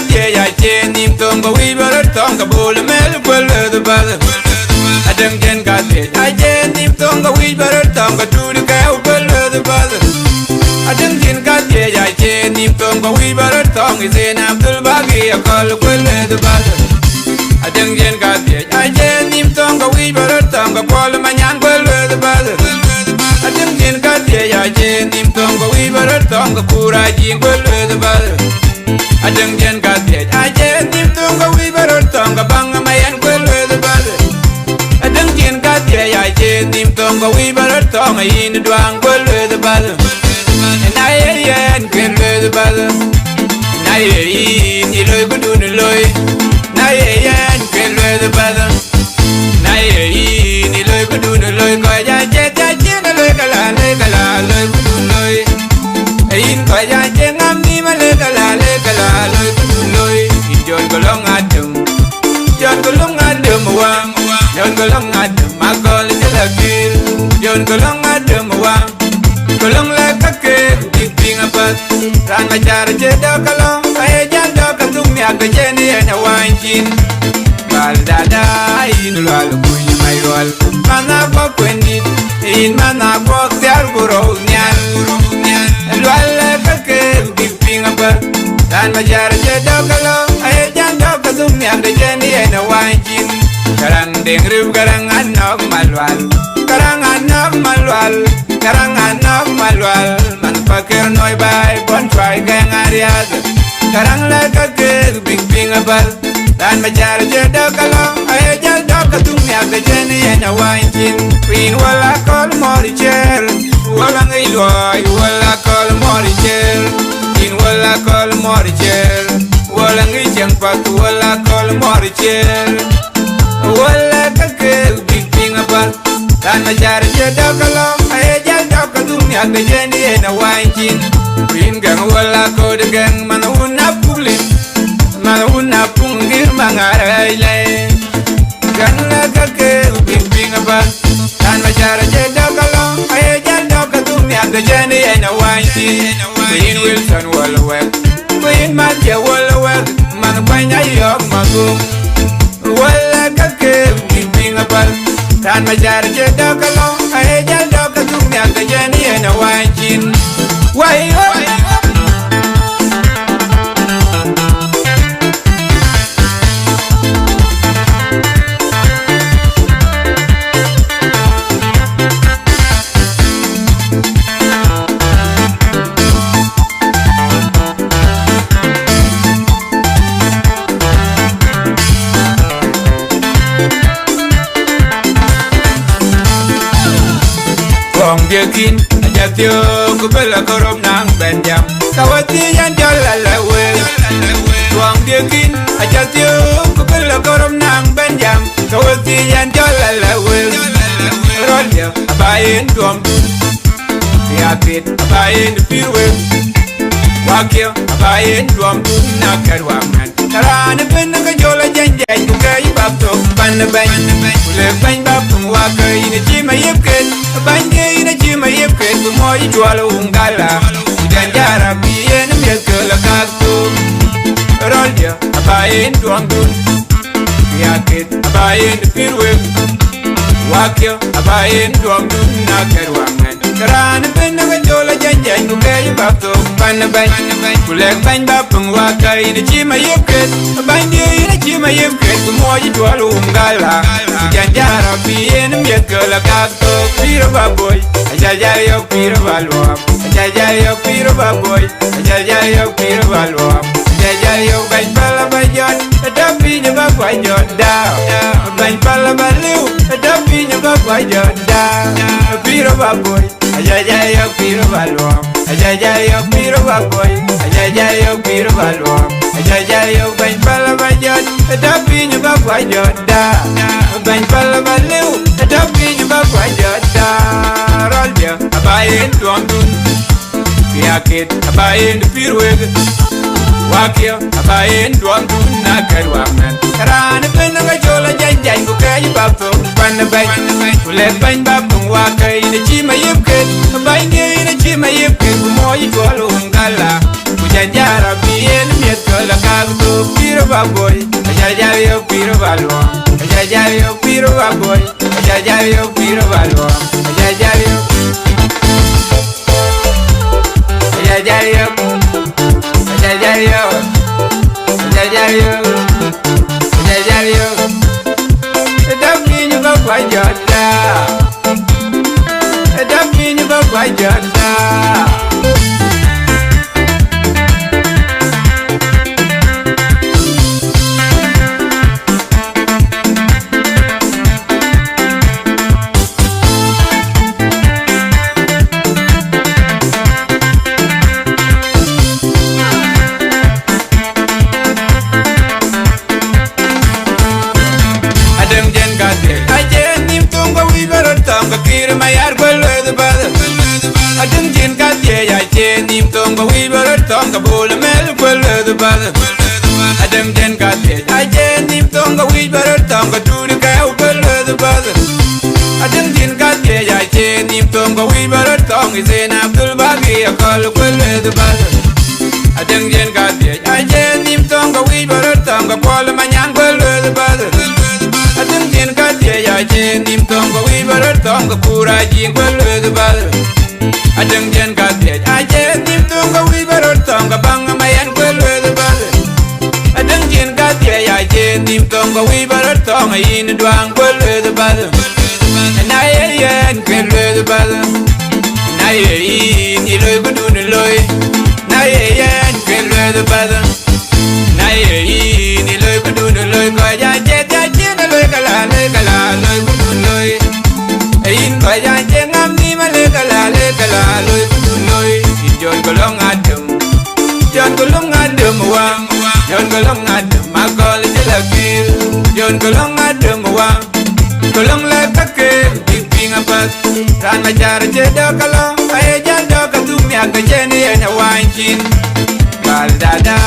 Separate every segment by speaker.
Speaker 1: ye ya chen nim tong go we ber tong ka bul mel kwel the bother adang jen ka ye ya chen nim tong go we ber tong ka tu de ka kwel the bother adang jen ka ye ya chen nim tong go we ber tong is in abdul bagi ya kol kwel the bother adang jen ka ye ya chen nim tong go we ber tong ka kol manyang kwel the bother adang jen ka ye ya chen nim tong go we ber tong ka kura jing kwel the bother adang jen ka ye ya chen nim tong go we ber tong ka bang mayan kwel the bother adang jen ka ye ya chen nim tong go we ber tong in duang kwel the bother na ye yen kwel the bother na ye ni loy ku du ni loy na ye yen kwel the bother na ye ni loy ku du ni loy ko ya che na loy kala loy ku du loy in ko ya che ngam ni ma loy kala loy ku du loy in jon ko long adum wang jon ko long adum ma ko le la kil jon ko long adum wang ko long la ka ke dik ping apat ran ma jar che do ka long ay jan do ka tung ya ka che ni na wan chin bal da da in lal ku ni mai wal mana ba kwenit in mana bo tiar ku ro nyan lal la ka ke dik ping apat ran ma jar che do ka long ay jan do ka tung ya ka che ni na wan chin karang deng rib karang anok malwal karang anok malwal karang anok malwal man pakir noy bay bon try gang ariad karang la ka ke big bing abal dan ma jar je do kalong ay jal do ka tung ya ka jeni na wain queen wala kol mori cher wala ngai loy wala kol mori cher queen wala kol mori cher wala ngai jang pat wala kol mori cher wala ka ke big bing abal dan ma jar je do kalong ay jal do ka tung ya ka jeni na wain queen gang wala ko de gang man una pulin man una pungir mangarai le gang la ka ke big bing abal dan ma jar je do kalong ay jal do ka tung ya ka jeni na wain queen wilson wala wek queen man je wala wek man kwanya yok magum wala ka ke big bing abal dan ma jar je do kalong ay jal do ka tung ya ka jeni na wain why Kin ajatio kubela korom nang benjam kawati yan jala lawe tuang dikin ajatio kubela korom nang benjam kawati yan jala lawe rolya abayin tuam yakit abayin pirwe wakyo abayin tuam nakarwaman tarane ben ka jola janjay ku kay babto ban kule ban babtum wakai ni chima yepken ban ni chima yepken bu moy jwala ungala janjara bien melkala kakto rolya abayin tuangdun yakit abayin pirwe wakyo abayin tuangdun nakarwaman tarane ben ka jola janjay ku kay babto ban kule ban babtum wakai ni chima yepken ban ni chima yepken bu moy jwala ungala janjara bien melkala kakto piro baboy ajajayo piro balwa ajajayo piro baboy ajajayo piro balwa ajajayo ban pala bajon tapi ni bagwajon da ban pala baliu tapi ni bagwajon da piro baboy ajajayo piro balwa ajajayo piro baboy ajajayo piro balwa ajajayo ban pala bajon tapi ni bagwajon da ban pala baliu tapi ni bagwajon da rolya abayin tuangdun yakit abayin pirweg wakyo abayin tuangdun nakarwaman karane ben ka jola janjay ku kay babto ban kule ban babtum wakai ni chima yepken ban ni chima yepken ku moy jolo ngala ku Jajara bien miet kola kagdo piro baboy Jajario piro balwa Jajario piro baboy Jajario piro balwa Jajario Jajario Jajario Jajario Jajario Dabini bakwa jota Dabini bakwa jota Tonga we were tonga bull mel quella the bother. Adam den got it. I jen him tonga we were tonga to the cow quella the bother. Adam den got it. I jen him tonga we were tonga is in Abdul Bagi a call quella the bother. Adam den got it. I jen him tonga we were tonga Paul Manyan quella the bother. Adam den got it. I jen him tonga we were tonga Pura Jing quella the bother. Adeng jen kadet, ajen nim tunga we barot tonga banga mayan kwelwe the bother. Adeng jen kadet, ajen nim tunga we barot tonga in duang kwelwe the bother. And I yen kwelwe the bother. And I yen iloy kudun iloy. Na yen kwelwe the bother. Na yen iloy kudun iloy kwa jajet jajet iloy kala iloy kudun iloy. Ayin kwa jajet ngam ni malekala loy loy John golong adem John golong adem wang John golong adem makol jelakir John golong adem wang golong lekake ping apat ran majar jeda kala ay jada katum ya kajeni ena wanchin kal dada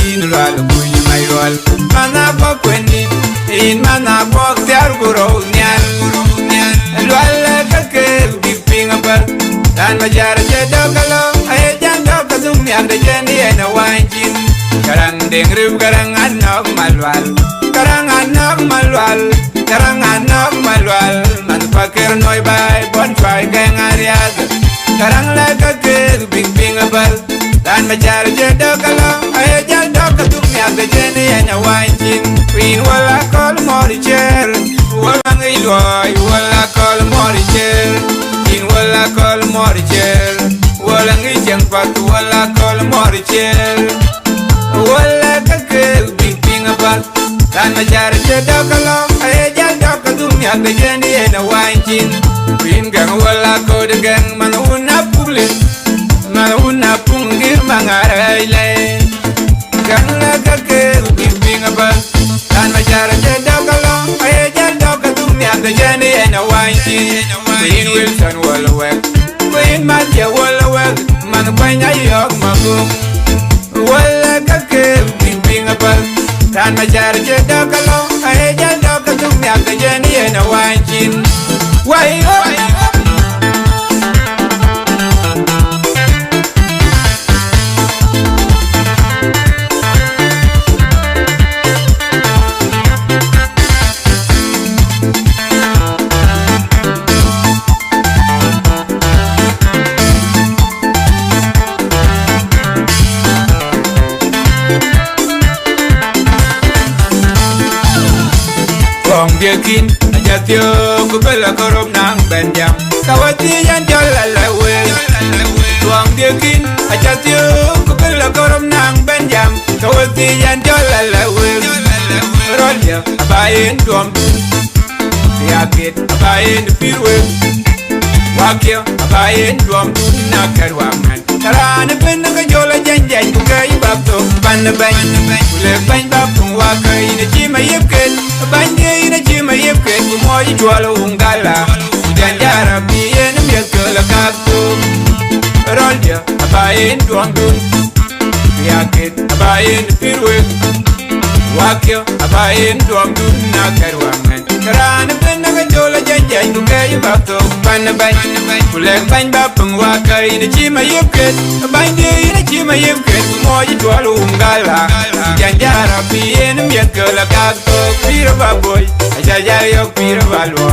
Speaker 1: in ral kuy mai rol mana pa kweni in mana pa tiar guro nyal ral lekake ping apat Dan majar jeda kalau ay janda kadung yang de jeni ena wanchin karang dengrib karang anak malwal man pakir noy bay bon fay keng ariad karang la ka ke bing abal dan majar jeda kalau ay janda kadung yang de jeni ena wanchin queen wala kol moricher wala ngiloy wala kol moricher wala kol morichel wala ngijang patu wala kol morichel wala kakel bing abal dan majar jeda kalau ay jada kadum ya kejeni ena wanchin queen gang wala ko de gang manuna pungir mangarai gang la kakel bing abal dan majar jeda kalau ay jada kadum ya kejeni ena wanchin Queen Wilson wala wek Queen Matya wala wek Man panya yok magum Wala kakel bing abal Dan majar jeda kalau ay jada kadum ya kejeni ena wanchin Wai Yakin ajatyo kubela korom nang benjam kawati yan jalalawe tuang yakin ajatyo kubela korom nang benjam kawati yan jalalawe rolya abayin tuam yakit abayin pirwe wakyo abayin tuam nakarwaman Karana ben nga jola janjay kay babto ban kule ban babto wakay na chi Mayep ban de na chi Mayep moy jwalo ungala janjara bien miekala kakto rolja abayen duangdun yakit abayen pirwe wakyo abayen duangdun na karwangan Karana ben nga jola janjay jai ku kai ba to ban ban kulek ban ba pung wa kai ni chi mayep ket ban de ni chi mayep ket mo ji to lu ngala janjara pi en miet ko la ka to piro ba boy aja yo piro ba lo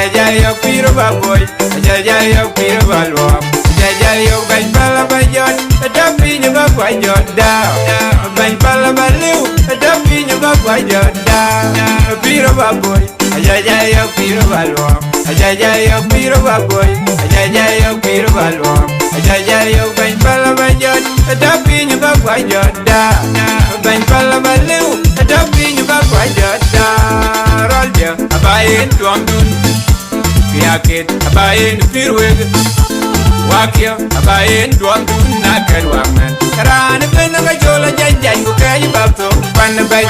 Speaker 1: aja yo piro ba boy aja yo piro ba lo aja yo ban bala ba jon da pi ni ba kwa jon da ban bala ba liu da pi ni ba kwa jon da piro ba boy aja yo piro ba lo aja yo piro ba boy aja yo piro ba lo aja yo ban bala ba jon da pi ni ba kwa jon da ban bala ba liu da pi ni ba kwa jon da rol je abayen tuang dun kiaket abayen firweg wakyo abayen tuang dun na kerwangan karan ben ga jola janjan ku kai bab to pan bay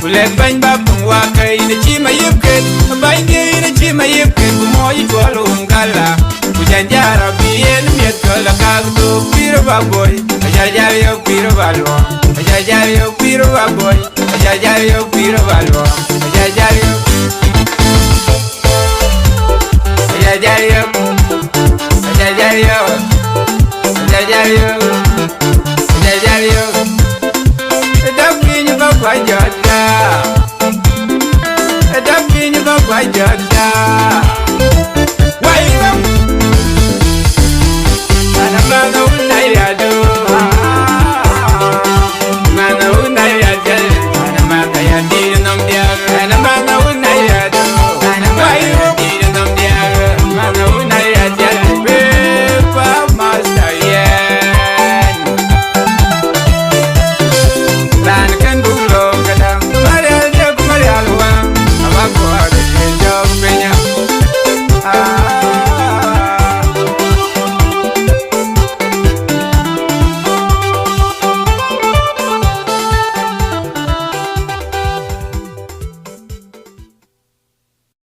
Speaker 1: kulek ban bab wa kai ni chi mayep ket bay ni ni chi mayep ket ku moy tolo ngala ku janjara bien miet ko la ka to piro ba boy aja yo piro ba lo aja yo piro ba boy aja yo piro ba lo aja yo aja yo aja yo aja yo aja yo